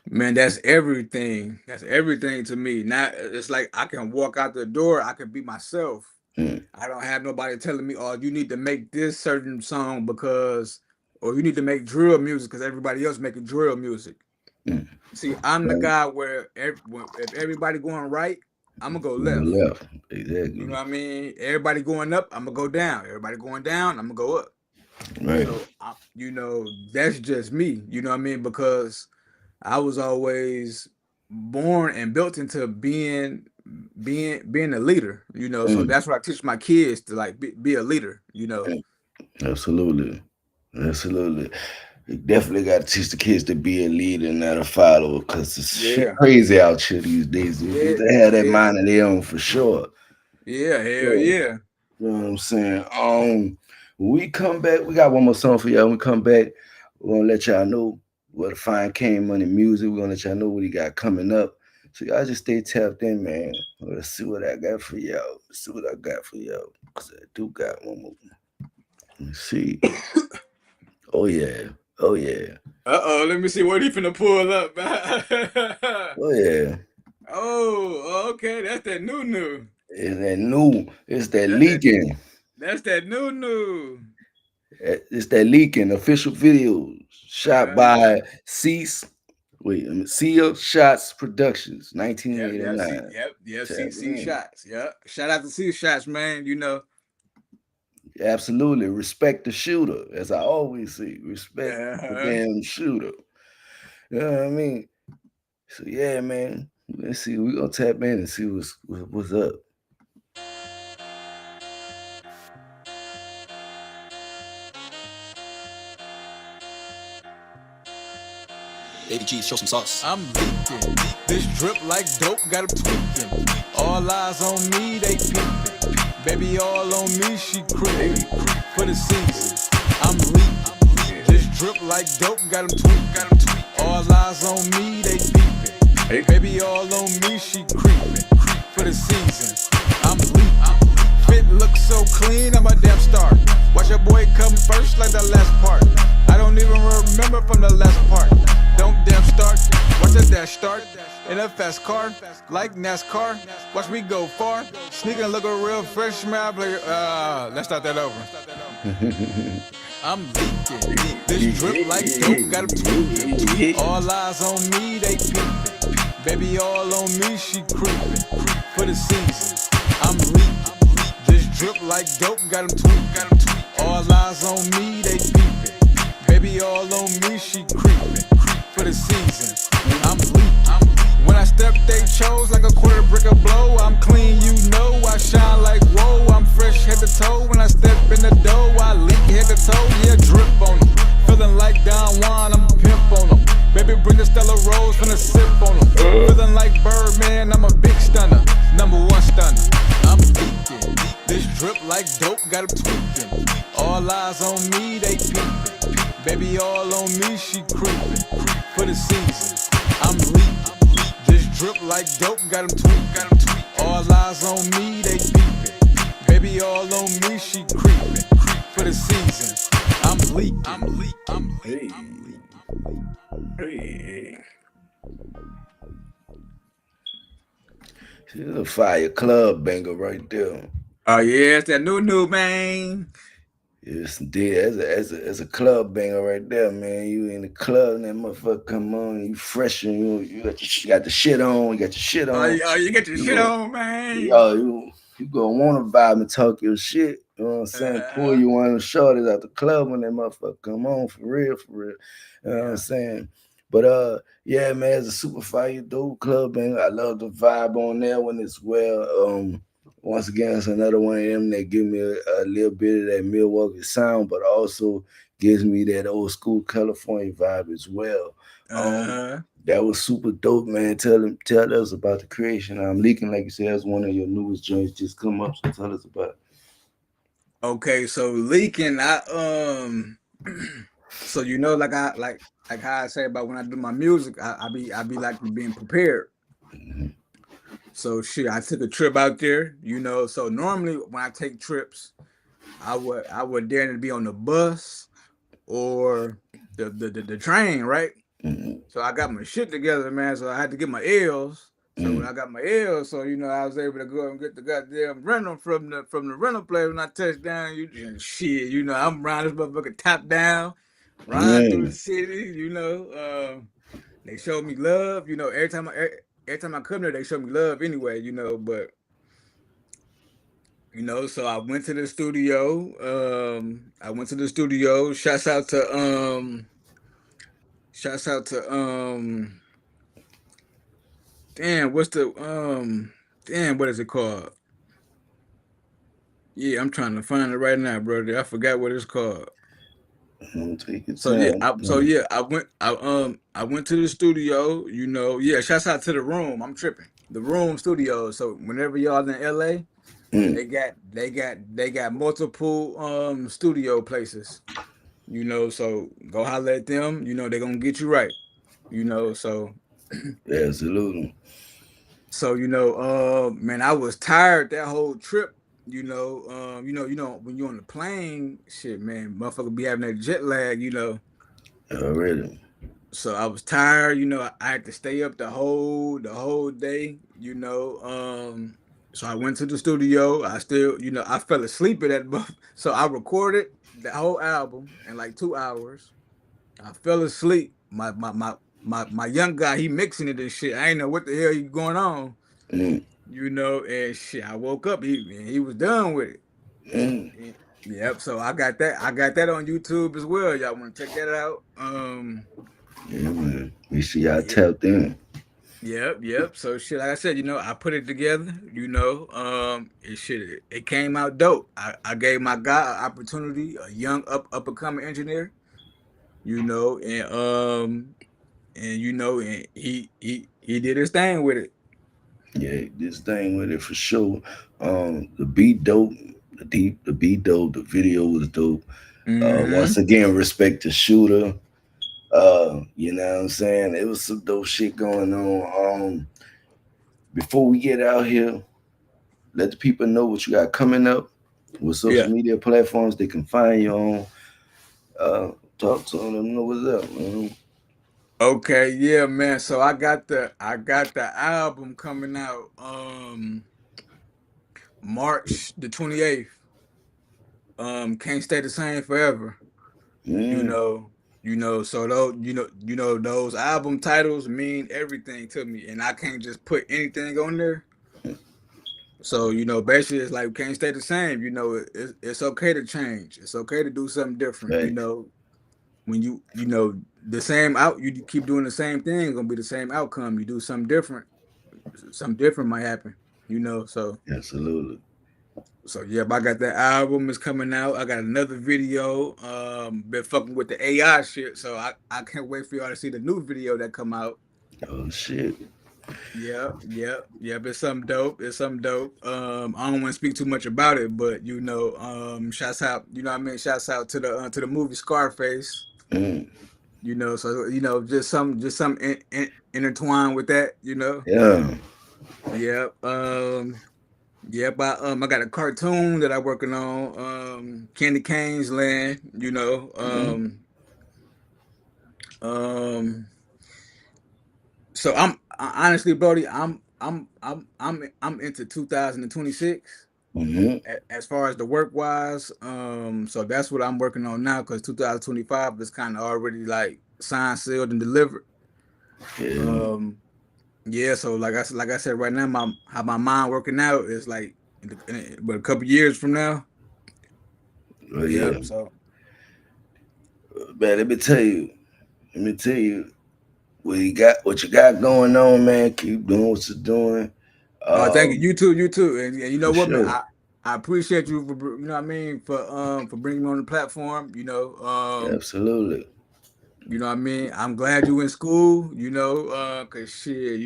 Man, that's everything. That's everything to me. Now it's like I can walk out the door, I can be myself. Mm, I don't have nobody telling me, "Oh, you need to make this certain song because, or you need to make drill music because everybody else making drill music." mm. See, I'm the Right. guy where if everybody going right, I'm gonna go On the left. left. You know Exactly. what I mean? Everybody going up, I'm gonna go down. Everybody going down, I'm gonna go up. Right. So, that's just me. You know what I mean? Because I was always born and built into being a leader. So Mm, that's what I teach my kids to like be a leader. mm. Absolutely. Absolutely. You definitely got to teach the kids to be a leader, not a follower, because it's shit Yeah, crazy out here these days. yeah, They have that yeah, mind of their own for sure. yeah. Hell Yeah. yeah. You know what I'm saying? When we come back, we got one more song for y'all. When we come back, we're gonna let y'all know what the fine Cayne Money music. We're gonna let y'all know what he got coming up. So y'all just stay tapped in, man. Let's see what I got for y'all. Let's see what I got for y'all. Cause I do got one more. Let me see. Oh yeah. Oh yeah. Uh-oh, let me see what he finna pull up. Oh yeah. Oh, okay, that's that new. It's that new. It's that That's that. leaking. That's that new. It's that leaking. Official videos shot Uh-huh. by Cease. Wait, Seal Shots Productions, Yep. See, 1989. yep. Tap See in. shots. Yep. Shout out to see shots, man. You know. Absolutely. Respect the shooter. As I always say, respect the Uh-huh. damn shooter. You know what I mean? So yeah, man. Let's see. We're gonna tap in and see what's up. Baby cheese, show some sauce. I'm leaking. This drip like dope, got 'em tweaking. All eyes on me, they peeping. Baby, all on me, she creeping. For the season, I'm leaking. This drip like dope, got 'em tweaking. All eyes on me, they peeping. Baby, all on me, she creeping. For the season, I'm leaking. Fit looks so clean, I'm a damn star. Watch your boy come first like the last part. I don't even remember from the last part. Don't damn start, watch the dash start. In a fast car, like NASCAR. Watch me go far. Sneaking looking real fresh, man. Let's start that over. I'm leaking. This drip like dope, got 'em tweaking. All eyes on me, they peeping. Baby, all on me, she creeping. For the season, I'm leaking. This drip like dope, got 'em tweaking. All eyes on me, they peeping. Baby, all on me, she creeping. For the season, I'm leaking. When I step, they chose like a quarter brick of blow. I'm clean, you know, I shine like whoa. I'm fresh head to toe. When I step in the dough, I leak head to toe. Yeah, drip on them. Feeling like Don Juan, I'm pimp on them. Baby, bring the Stella Rose, finna sip on them. Feeling like Birdman, I'm a big stunner. Number one stunner. I'm leaking. This drip like dope, got 'em tweaking. All eyes on me, they peeping. Baby, all on me, she creeping. For the season, I'm leaking. This drip like dope, got 'em tweaking. All eyes on me, they peeping. Baby, all on me, she creeping. For the season, I'm leaking. Hey. Hey. She's a fire club banger right there. Oh yeah, it's that new man. Yes, indeed. As a club banger right there, man. You in the club and that motherfucker come on, you fresh and you got the shit on, you got your shit Oh, on. you get your You shit go, on, man. you gonna wanna vibe and talk your shit. You know what I'm saying? Pull you one of the shorties out the club when that motherfucker come on for real. You know what I'm saying? But yeah, man, it's a super fire dope club banger. I love the vibe on that one as well. Once again, it's another one of them that give me a little bit of that Milwaukee sound, but also gives me that old school California vibe as well. That was super dope, man. Tell us about the creation. I'm leaking, like you said, that's one of your newest joints just come up. So tell us about it. Okay, so leaking, so you know, like how I say about when I do my music, I be like being prepared. So shit, I took a trip out there, you know. So normally when I take trips, I would dare to be on the bus or the train, right? So I got my shit together, man. So I had to get my L's. So when I got my L's, so you know, I was able to go and get the goddamn rental from the rental place. When I touched down, shit, you know, I'm riding this motherfucker top down, riding through the city, you know. They showed me love, you know. Every time I come there, they show me love anyway, you know. But you know, so I went to the studio. Shouts out to damn, what is it called? Yeah, I'm trying to find it right now, brother. I forgot what it's called. Take your So yeah, time. I went to the studio, you know. Yeah, shouts out to the room. I'm tripping. The room studio. So whenever y'all in LA, they got multiple studio places. You know, so go holler at them, you know, they're gonna get you right. You know, so Absolutely. so you know, man, I was tired that whole trip. You know, when you're on the plane, shit, man, motherfucker be having that jet lag, you know. Already. So I was tired, you know. I had to stay up the whole day, you know. So I went to the studio. I still, I fell asleep at that, so I recorded the whole album in like 2 hours. I fell asleep. My young guy, he mixing it and shit. I ain't know what the hell he going on, Mm, and shit. I woke up, he was done with it. mm. Yep. So I got that. I got that on YouTube as well. Y'all want to check that out? Yeah, man. We see y'all Yeah, tapped in. yep. So shit, like I said, I put it together. It came out dope. I gave my guy an opportunity, a young up and coming engineer. You know, and he did his thing with it. Yeah, this thing with it for sure. The beat dope, the beat dope. The video was dope. Mm-hmm. Once again, respect the shooter. You know what I'm saying? It was some dope shit going on. Before we get out here, let the people know what you got coming up, what social Yeah. media platforms they can find you on. Talk to them, know what's up, man. Okay. Yeah, man. So I got the album coming out March the 28th. Can't stay the same forever. You Mm, know, so those those album titles mean everything to me, and I can't just put anything on there. So basically, it's like can't stay the same. It's okay to change. It's okay to do something different. facts. When the same you keep doing the same thing, it's gonna be the same outcome. You do something different might happen. So Absolutely. yeah, but I got that album is coming out. I got another video. Been fucking with the AI shit, so I can't wait for y'all to see the new video that come out. Oh shit. Yeah. It's something dope. I don't want to speak too much about it, but shouts out. What I mean, shouts out to the movie Scarface. Mm, So just some intertwined with that. yeah. Yep. Yep. I got a cartoon that I'm working on. Candy Cane's Land. Mm, Um. So honestly, Brody, I'm into 2026 mm-hmm. as far as the work wise. So that's what I'm working on now because 2025 is kind of already like signed, sealed, and delivered. Yeah. Um, yeah. So like I said, right now my mind working out is like, but a couple years from now. Oh yeah. Yep. So Man, let me tell you. Let me tell you what you got going on, man. Keep doing what you're doing. thank you. Um, You too. And you know for what, man? sure. I appreciate you for what I mean for bringing me on the platform. Absolutely. What I mean? I'm glad you in school, cause shit,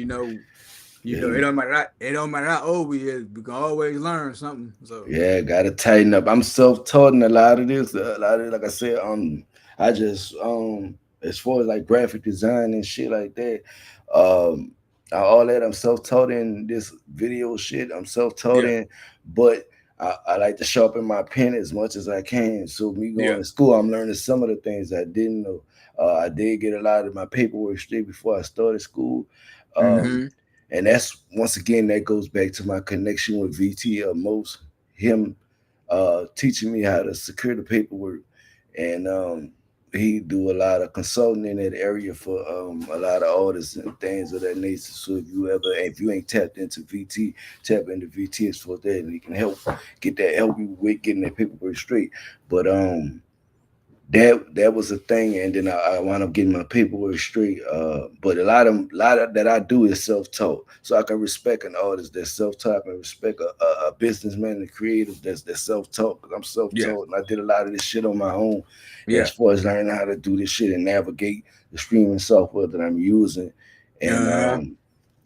Yeah, it don't matter how old we is, we can always learn something. So yeah, gotta tighten up. I'm self-taught in a lot of this. A lot of, like I said, I just as far as like graphic design and shit like that, um, all that I'm self-taught in this video shit. I'm self-taught yeah, in, but I like to sharpen my pen as much as I can. So me going yeah. to school, I'm learning some of the things I didn't know. I did get a lot of my paperwork straight before I started school. Um, Mm-hmm. and that's once again that goes back to my connection with VT most him teaching me how to secure the paperwork, and he do a lot of consulting in that area for a lot of artists and things of that nature. So if you ain't tapped into VT, tap into VT as for that, and he can help you with getting that paperwork straight. But that was a thing, and then I wound up getting my paperwork straight. But a lot of that I do is self-taught, so I can respect an artist that's self-taught. I can respect a businessman and creative that's self-taught. Because I'm Yeah, self-taught, and I did a lot of this shit on my own, as yeah. far as learning how to do this shit and navigate the streaming software that I'm using, and Uh-huh. um,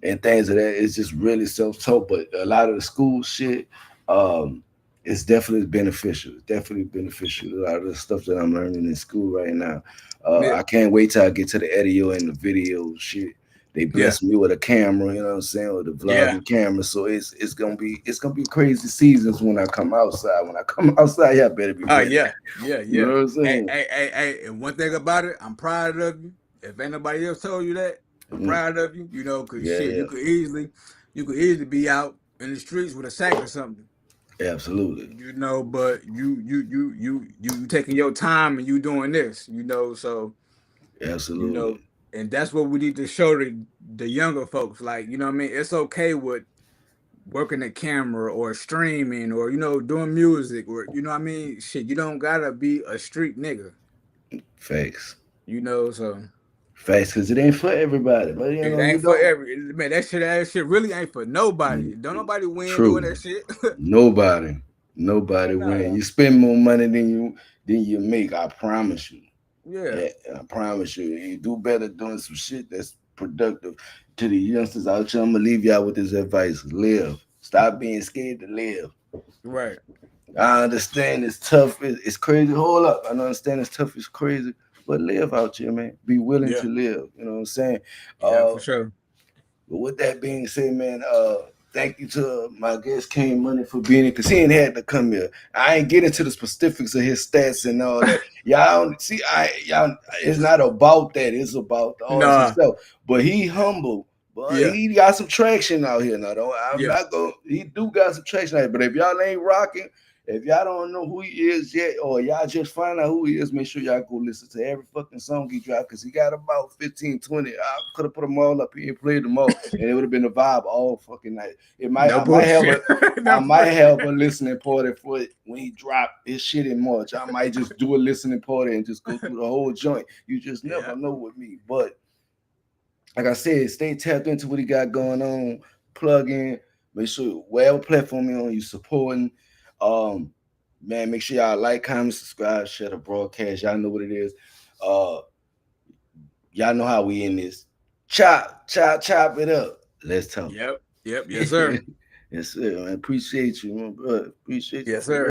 and things of that. It's just really self-taught. But a lot of the school shit, um, it's definitely beneficial. It's definitely beneficial. A lot of the stuff that I'm learning in school right now. Yeah, I can't wait till I get to the audio and the video shit. They yeah, blessed me with a camera, you know what I'm saying, with the yeah. vlogging camera. So it's gonna be crazy seasons when I come outside. When I come outside, y'all better be Oh ready. yeah, yeah, You know yeah. what I'm Hey, saying? hey, hey, hey. And one thing about it, I'm proud of you. If ain't else told you that, I'm Mm, proud of you. Cause yeah, shit, yeah. you could easily be out in the streets with a sack or something. Absolutely. You know, but you taking your time and you doing this, you know, so you know, Absolutely. and that's what we need to show the younger folks. Like, you know what I mean? It's okay with working the camera or streaming or, you know, doing music or, you know what I mean? Shit, you don't gotta be a street nigga, Facts. you know, so Facts, because it ain't for everybody. But you it know, you ain't for don't. every man. That shit really ain't for nobody. Don't nobody win doing True. that shit. Nobody. Hell Nobody win. no. You spend more money than you make. I promise you. Yeah. Yeah, I promise you. You do better doing some shit that's productive to the youngsters out here. I'm gonna leave y'all with this advice. Live. Stop being scared to live. Right. I understand it's tough. It's crazy. Hold up. I understand it's tough. It's crazy. But live out here, man. Be willing Yeah. to live. You know what I'm saying? Yeah, for sure. But with that being said, man, thank you to my guest Cayne Money for being here because he ain't had to come here. I ain't get into the specifics of his stats and all that. Y'all see, y'all, it's not about that. It's about the artist Nah. himself. But he humble. But Yeah. he got some traction out here. Now, I'm Yeah. not going. He do got some traction out here. But if y'all ain't rocking, if y'all don't know who he is yet, or y'all just find out who he is, make sure y'all go listen to every fucking song he dropped because he got about 15, 20. I could have put them all up here and played them all, and it would have been a vibe all fucking night. No I might have bullshit. I No might bullshit. have a listening party for it when he drop his shit in March. I might just do a listening party and just go through the whole joint. You just never Yeah. know with me. But like I said, stay tapped into what he got going on. Plug in. Make sure whatever platform you're on, you supporting. Man, make sure y'all like, comment, subscribe, share the broadcast. Y'all know what it is. Y'all know how we in this. Chop, chop, chop it up. Let's talk. Yep. Yep. Yes, sir. Yes, sir. Man. Appreciate you, man, bro. Appreciate you Yes, for real. sir.